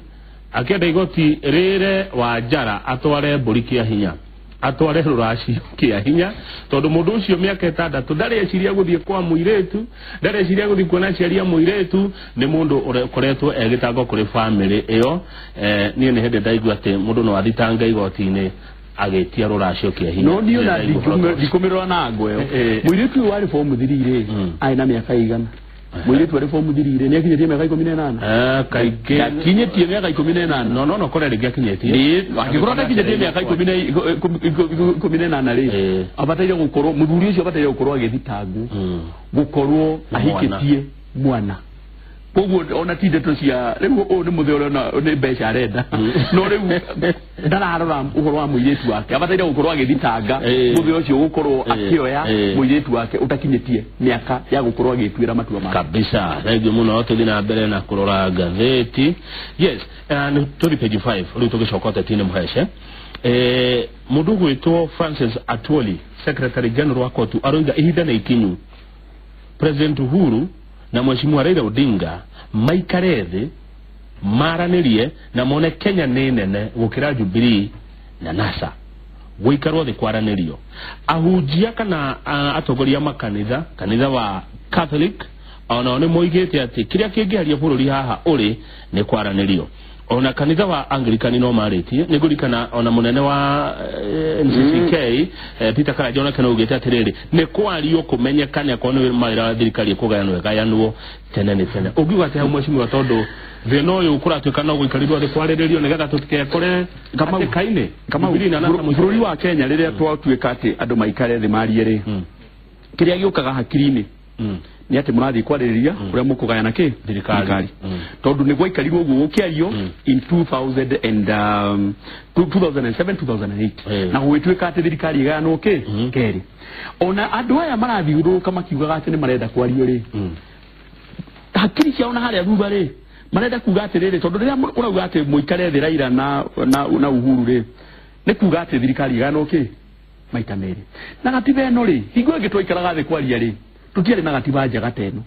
akienda igoti rire Wanjara atware mburi kia hinya atware ruracio kia hinya tondu mundu ucio miaka 6 ndari eciria guthie kwa muiretu ndari eciria guthie kuona ciaria muiretu ni mundu ukoretwo egitango kuri family iyo nie ni hende ndaigua ati mundu no athitanga igoti-ini agetia ruracio kia hinya no ndio na dikumirwa na ngwe muiretu wari form thirire aina miaka igana muiretu wari form thirire ni akinyetie miaka 18 kaige akinyetie miaka 18 no kore ringi akinyetie ni akigorwa akinyetie miaka 18 ri abataire gukorwo muthuri ucio abataire gukorwo agithitangwo gukorwo ahikitie mwana koguo ona tindeto cia riu ni muthore na ni mbeca arenda no riu ndararora uhoro wa muiretu wake abataire gukorwo agithitanga muthore ucio gukorwo akioya muiretu wake utakinyetie miaka ya gukorwo agitwira matua make kabisa rege muno tuthi na mbere na kurora gatheti yes ni turi page 5 riu tugicokota tine muheshe mundu gwitwo Francis Atwoli secretary general wa kotu aroiga ihinda na ikinyu President Uhuru na Mheshimiwa Raila Odinga maikare thi maranirie na mone Kenya ni nene gukira Jubilee na NASA guikarwo thi kwaranirio ahujia kana atongoria makanitha wa Catholic ona ni moigete ati kiria kingiaria bururi haha uri ni kwaranirio ona kanitha wa Anglican no maritie ni gurikana ona munene wa NCCK Peter Karajona kana ugete atiriri ni kwario kumenyekana ko no mawira thirikari kugayanwo gayanwo tene ugiuga ati mheshimiwa tondu thino uyu kuratuika no guikarirwo thi kwariririo nigetha tutikekore kama kaine kama bururi wa Kenya riria twatuika ati andu maikare thi mariere kiria giukaga hakiri-ini ni ati murathi kwaririria kuria mukugayana ki thirikari tondu ni gwaikarirwo guo gukiario in 2007 2008 na gwituika ati thirikari igayanwo ki keri ona andu aya marathiuruka makiugaga ati ni marenda kwario ri hakiri ciao na haria thutha ri marenda kuga ati riri tondu riria urauga ati muikare thi Raila na Uhuru ri ni kuga ati thirikari igayanwo ki maita meri na gatiba eno ri hingo ingi twaikaraga thi kwaria ri tutiari na gatiba njega teno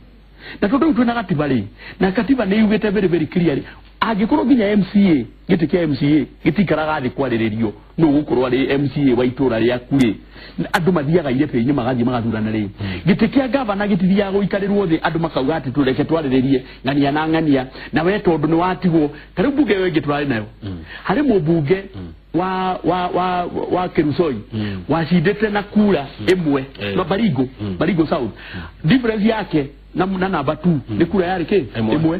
na tondu tuna gatiba ri na gatiba ni yugite very clear agikorwo nginya MCA giti kia MCA gitikaraga thi kwariririo no gukorwo ari MCA wa itura ria kuri andu mathiaga ire penye magathi magathurana ri giti kia governor gitithia guikarirwo thi andu makauga ati tureke twariririe ngania na ngania na we tondu ni watigwo tari bunge wengi turari nayo hari mubunge wa Kerusoi washindete na kura imwe no Baringo South difference yake na namba 2 ni kura yari ke imwe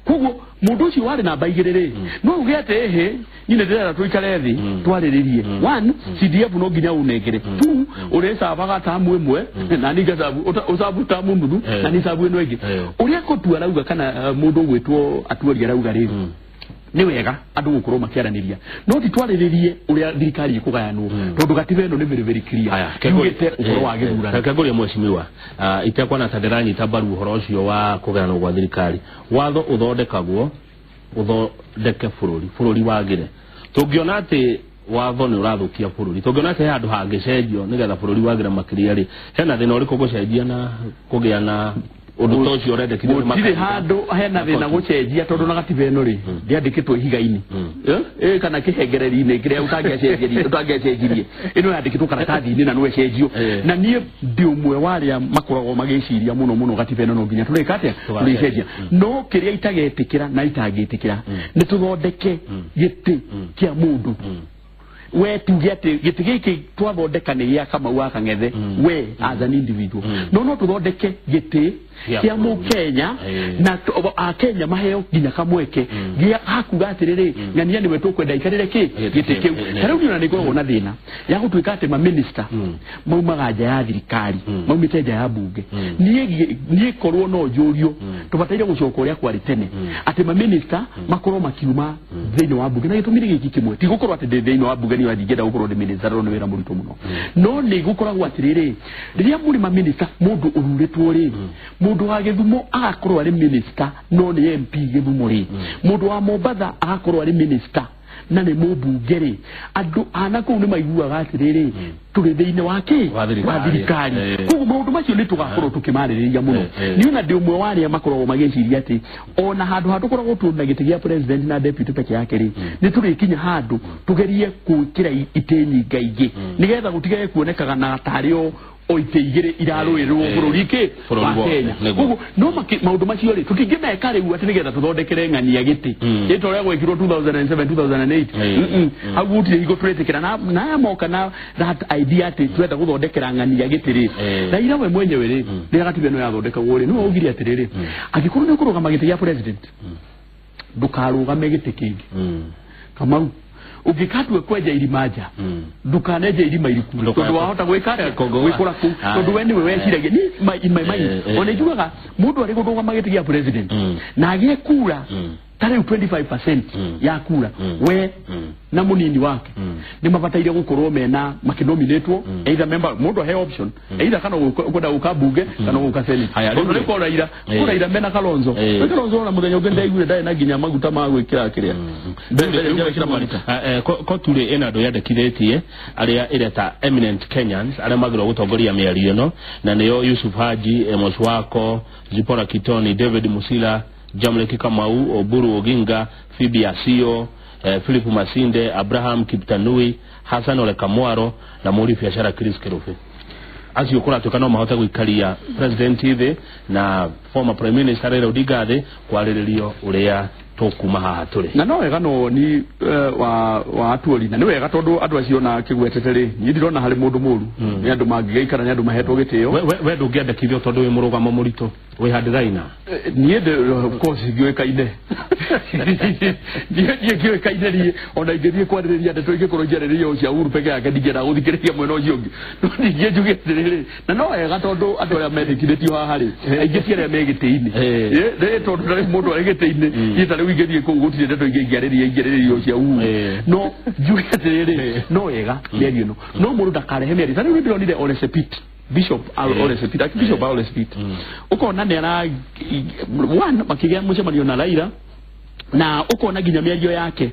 kugo mundu ucio wari namba igiriri no ugete ehe nyine ndera tuikare thi twariririe 1 CDF no nginya unegere 2 uresa baga tamu imwe na niga sabu usabu tamu ndu na ni sabu eno ingi uria ko tu arauga kana mundu gwitwo Atwoli arauga ri ni wega andu gukorwo makiaraniria no titwariririe uria thirikari ikugayanwo tondu gatiba eno ni very clear kegete uhoro wa githurano kagoria mheshimiwa itakwa na taderanyi tabaru uhoro ucio wa kugayanwo gwa thirikari watho uthondekagwo uthondeke bururi wagire tungiona ati watho ni urathukia bururi tungiona ati handu hangicenjio nigetha bururi wagire makiria ri hena thina uriku gucenjia na kugiana undu tocio urendekithio makiri handu hena thina gucenjia tondu na gatiba eno ri ndiandikitwo higa-ini kana kihengereri-ini kiria utangiacenjirie ino yandikitwo karatathi-ini na no cenjio na nie ndi umwe waria makoragwo magiciria muno gatiba eno no nginya tureka atia turicenjia no kiria itagetikira na itangitikira ni tuthondeke giti kia mundu we tuge ati giti giki twathondeka ni ya kama wa Kang'ethe we as an individual no tuthondeke giti kia mu Kenya na Kenya maheo nginya kamweke gia hakuga atiriri ngania ni wetu kwenda ikarire ki giti kiu tariu ni nigorwo na thina ya gutuika ati ma minister maumaga nja ya thirikari maumite nja ya bunge nie korwo no jurio tubataire gucoka uria kwari tene ati ma minister makorwo makiuma thiini wa bunge na gitumire giki kimwe ti gukorwo ati thiini wa bunge ni wathigenda gukorwo ndi minister no wira muritu muno no ni gukoragwo atiriri riria muri ma minister mundu ururitwo ri mundu wa Githumo agakorwo ari minister no ni MP Githumo ri mundu wa Mombasa agakorwo ari minister na nĩ mũmbunge-rĩ andũ anakũu nĩ maiguaga atĩrĩrĩ tũrĩ thĩinĩ wake wa thirikari koguo maũndũ macio nĩ tũgakorwo tũkĩmarĩrĩria mũno nĩ ona ndĩ ũmwe wa arĩa makoragwo magĩciria atĩ ona handũ hatũkoragwo tũna gĩtĩ gĩa president na deputy peke yake-rĩ nĩ tũrĩkinya handũ tũgerie gwĩkĩra itĩ nyingaingĩ nĩgetha gũtigage kuonekaga na tarĩ oite igere irarũĩrwo bũrũri ke wa Kenya koguo no maũndũ macio rĩ tũtingĩmeka rĩu atĩ nĩgetha tũthondekere ng'ania gĩtĩ gĩtĩ ũrĩa gwekirwo 2007 2008 hau gũtirĩ higo tũretĩkĩra na moka na that idea atĩ twenda gũthondekera ng'ania gĩtĩ rĩ Raila we mwenyewe rĩ rĩrĩa gatiba ĩno yathondekagwo rĩ no augire atĩrĩrĩ angĩkorwo nĩ ũkũrũgama gĩtĩ gĩa president ndũkarũgame gĩtĩ kĩngĩ Kamau ukikatwe kweja ilimaja dukaneje ilima iliku tondu wahota gwikara gwikora ku tondu we niwe weciragia ni mai onejuaga mundu ari guthuga magiti ya president na agie kura tare 25% ya kura we na munini wake ni mabataire gukorwo mena makinominatwo either member mundu he option either kana ukoda ukabunge kana ukaseni tondu ni koraira mena Kalonzo na muthenya ugende igure dai na ginya maguta ma gwikira kiria ko tule ena ndo yandikithitie aria ireta eminent Kenyans aria magiro gutongoria miario no na niyo Yusuf Haji Moswako Zipora Kitoni David Musila Jamleki Kamau Oburu Oginga Phoebe Asio Philip Masinde Abraham Kiptanui Hassan Ole Kamwaro na muri biashara Chris Kirufe asio kora tukano mahota gwikaria president ithe na former prime minister Raila Odinga the kwariririo uria tokuma haha tuli na no wega no ni wa aturi na ni wega tondu andu acio na kigweteteri ni ndirona hari mundu muru ni andu mangigeikara ni andu mahetwo gitio we ndungiandikithio tondu wi murugamo murito wi handiraina ni of course ngioikaine ni ngioikaine ri ona ingithie kwaririria ndeto ingikorwo njaririria ucia Uhuru peke yake ndingenda guthikiriria mwena ucio ungi no ningie njugitiriri na no wega tondu andu aria mendikithitio haha ri aingĩ ti aria megitĩini ni tondu ndari mundu ari gitĩini gitari wigethie ku gutire ndeto ingĩarĩria ucia Uhuru no njugitiriri no wega mĩario no mũndũ ndakarehe mĩario tani nĩ ndĩronire Ole Sepit Bishop Ole Sepit Bishop Ole Sepit ukona nĩ ara one makigĩa mũcemanio na Raila na ukona ginya mĩario yake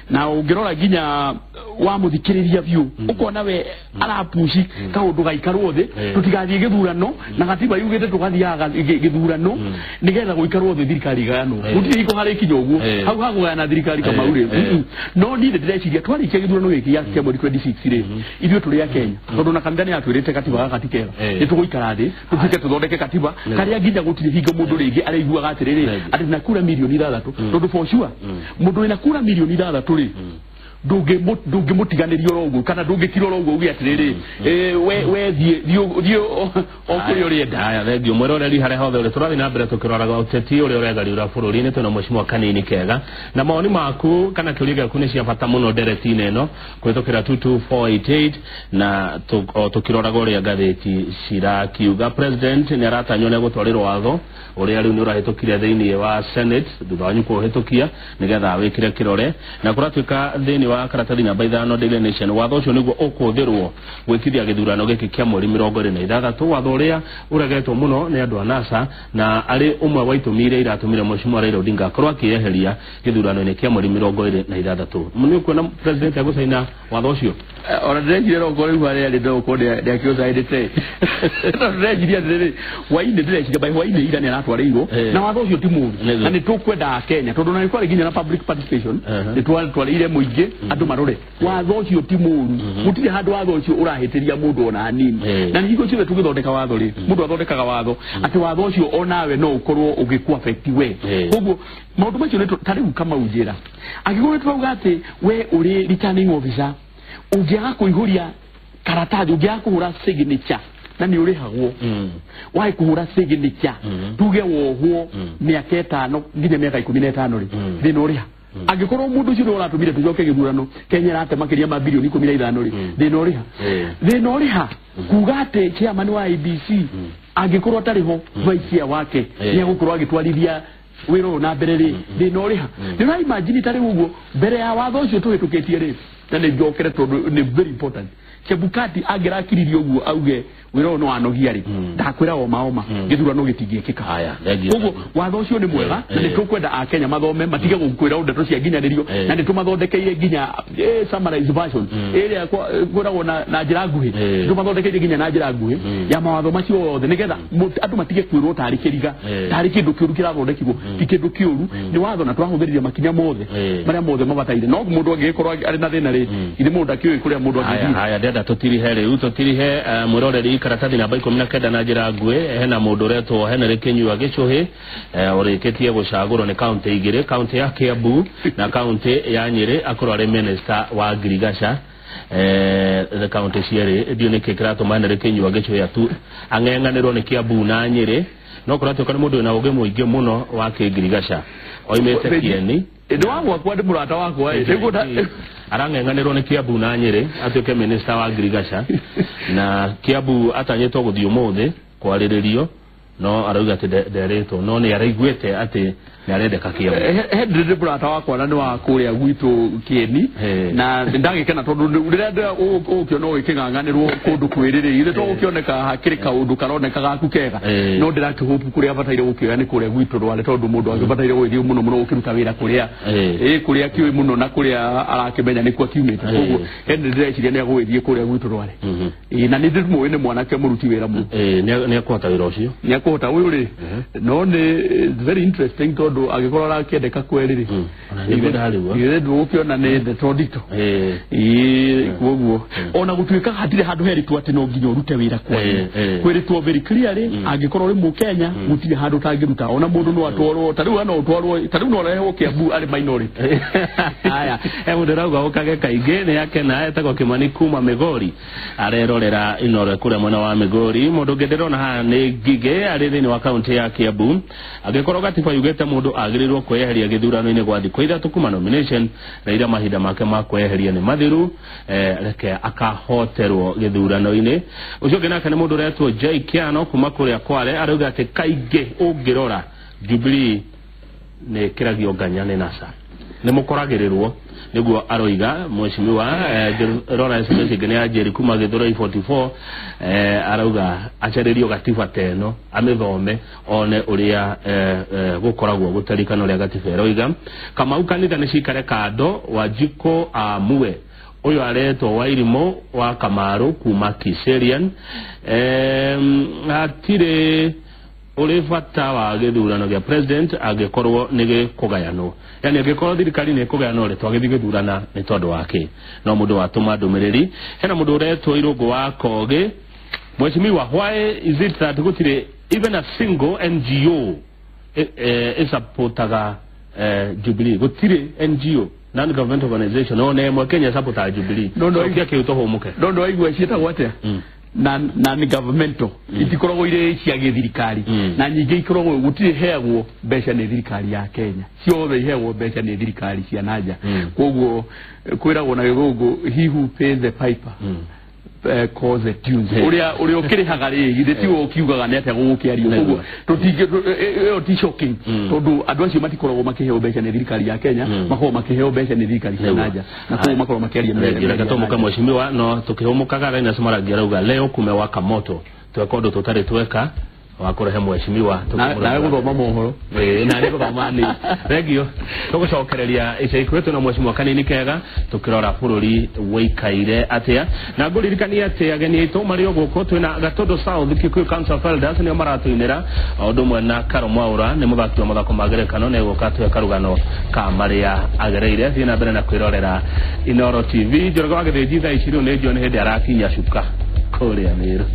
na ungirora ginya wa muthikiriria biu ukona we arapushi kaundu gaikarwo thi tutigathie githurano na gatiba yugite tugathiaga githurano nigetha guikarwo thi thirikari gano gutire iko hari kinyogu hau hagwana thirikari kama uri no ni ndireciria twarikia githurano giki ya Kenya 26 ri ithuĩ turi ya Kenya tondu na kanitha ni atwirite katiba gagatikera ni tuguikara thi tutike tuthondeke katiba karia ginya gutire hingo mundu ringi araiguaga atiriri ati na kura milioni 6 tondu for sure mundu ina kura milioni 6 ndungi mutiganirio rogo kana ndungikiro rogo ugi atiriri we thie okuri urienda haya thengio mwero uri hare hothe uri turathi na mbere tukiroraga uteti uri uregariura bururi-ini twina mucimo kanini kega na maoni maku kana kiuria giaku ni cia bata muno ndereti-ini ino kwitukira 22488 na tukiroraga uria ngathiti cirakiuga president ni aratanywo ni gutwarirwo watho uria riu ni urahitukire thiini wa Senate thutha wanyu kuhitukia nigetha wikire kirore na kuratuika thiini wa karatathi namba 5 Daily Nation watho ucio niguo ukuthirwo gwikithia githurano giki kia mweri 26 watho uria uregetwo muno ni andu a NASA na ari umwe wa itumire iratumire Mheshimiwa Raila Odinga akorwo akieheria githurano-ini kia mweri 26 muni kuona president agusaina watho ucio ona ndĩreciria rogo rĩu harĩa arĩ ndĩragũkorwo ndĩakĩũcaĩrĩte no ndĩreciria atĩrĩrĩ hwaĩ-inĩ ndĩreciria by hwaĩ-inĩ ira nĩ aratwarĩirwo na watho ũcio ti mũru na nĩ tũkwenda Kenya tondũ na nĩ kwarĩ nginya na public participation nĩ twarĩire mũingĩ andũ marore watho ũcio ti mũru gũtirĩ handũ watho ũcio ũrahĩtĩria mũndũ ona hanini na hingo ciothe tũgĩthondeka watho rĩ mũndũ athondekaga watho atĩ watho ũcio onawe no ũkorwo ũgĩkũ affect we koguo maũndũ macio nĩ tarĩu kama unjĩra angĩkorwo tũrauga atĩ we ũrĩ returning officer ungiaga kuihuria karatathi ungiaga kuhura signature na ni urihagwo wai kuhura signature tuge wohwo miaka 5 nginya miaka 15 ri thina uriha angikorwo mundu ucio uratumire tujoke githurano Kenya rate makiria ma bilioni 15 ri thina uriha kuga ate chairman wa IBC angikorwo tariho vice wake ni agukorwo agitwarithia wiro na mbere ri thina uriha ndira imagine tari uguo mbere ya watho ucio tuhitukitie ri na nĩ njokere tondu nĩ very important Chebukati agerakiririo uguo auge wiro no anogia ri ndakwira oma githurano gitingikika haya koguo watho ucio ni mwega na nitukwenda a Kenya mathome matige gukwira ndeto cia nginyanirio na nitumathondekeire nginya summarize version area kwiragwo na njira nguhi nitumathondekeire nginya na njira nguhi ya mawatho macio othe nigetha andu matige kwirwo tari kiriga tari kindu kiuru kirathondekirwo ti kindu kiuru ni watho na twahuthiriria makinya mothe maria mothe mabataire no mundu angikorwo ari na thina ri iri mundu akioi kuria mundu angithi haya ndenda tutirihe riu tutirihe mwiroreri karatathi namba 19 na njira nguhi hena mundu retwo Henry Kinyua Gichuhi urikitie gucagurwo ni county igire county ya Kiambu na county ya Nyeri akorwo ari minister wa Girigasha the county ciere dio ni kikrato Henry Kinyua Gichuhi atu ang'eng'anirwo ni Kiambu na Nyeri no kuratu kana mundu na uge muingi muno wa Girigasha oimete Kieni ndo wangu kwa ndi murata wako niguta arang'eng'anirwo ni Kiambu na Nyeri atuke minister wa Girigasha na Kiambu atanyetwo guthio mothe kwariririo no arauga ati nderetwo no ni araiguete ati ni arendeka Kiambu ndi murata wako na ni wa kuria gwitu Kieni na ndagikena tondu rira ukiona uking'ang'anirwo kundu kwiriri ithe to ukioneka hakiri kaundu karoneka gaku kega no ndirakihope kuria bataire gukioya ni kuria gwitu rwale tondu mundu angibataire gwithio muno muno ukiruta wira kuria kuria kiwi muno na kuria arakimenya ni kwa kiumite koguo ndi ndireciria ni agwithie kuria gwitu rwale na ni ndimwe ni mwanake muruti wira mu ni akwata wira ucio ni akwata uyu ri no ni very interesting tondu agikorwo arakendeka kweriri ile ndukiona ni the tondito koguo ona gutuika hatire handu heritu ati no nginya urute wira kwani kweritwo very clearly agikorwo ri mu Kenya gutire handu tangiruta ona mundu no atwarwo tariu ana utwarwo tariu no reho Kiambu ari minority haya mundu rauga ukage kaige ni yake na etagwo Kimani kuma Migori arerorera inore kure mwana wa Migori mundu ngenderona ha ni Ngige ari thini wa county ya Kiambu agikorwo gatiba yugete mundu agirirwo kweheria githurano-ini gwa thikũ ithatũ kuma nomination na ira mahinda make ma kweheria ni mathiru reke akahoterwo githurano-ini ucio ngenaka ni mundu retwo Jay Kiano kuma kuria Kware arauga ati kaige ungirora Jubilee ni kiragio nganya ni NASA ni mukoragirirwo niguo aroiga mheshimiwa Lawrence Messingine ya Njeri kuma Githurai 44 arauga acaririo gatiba teno amithome one uria gukoragwo gutarikana uria gatiba eroiga kama ukanitha ni cikare kando Wanjiko Amue uyu aretwo Wairimo wa Kamaru kuma Kiserian atire uri bata wa githurano gya president agikorwo nige kugayano yani agikorwo thirikari ni kugayano ri twagithie githurana ni tondu wake no mundu watuma ndumiriri hena mundu uretwo Irungu wa Koge mheshimiwa why is it that gutire even a single NGO supportaga Jubilee gutire NGO non-government organization no nemo Kenya supporta Jubilee no yake utoho muke ndo aigwa cieta gwate na ni governmental itikoragwo ire cia githirikari na nyingi ikoragwo gutire heagwo mbeca ni thirikari ya Kenya ciothe heagwo mbeca ni thirikari cia nanja koguo kwiragwo na githungu he who pays the piper cause the tunes uria ukirihaga ri githe ti ukiugaga ni ate gukiario koguo tutinge yo ti shocking tondu andu acio matikoragwo makiheo mbeca ni thirikari ya Kenya makorwo makiheo mbeca ni thirikari cia nanja na koguo makorwo makiaria mbere gatomuka mheshimiwa no tukihomukaga raina Smaragi arauga leo kumewaka moto twekondo tutari tweka wakurehe mheshimiwa na guthoma mohoro na ni guthoma ni regio tugucokereria icaikwetu na mheshimiwa Kanini Kega tukirora bururi wikaire atia na nguririkania ati ageni aitu mari oguko twina Gatondo South Kikuyu Council of Elders ni maratuinira undu mwe na Karo Mwaura ni muthaki wa mathako magerekano na eguka twe karugano ka maria agereire thina mbere na kwirorera Inoro TV njoroga wa githiji thaa icirio ni John Hedi arakinya cuka kuria Meru.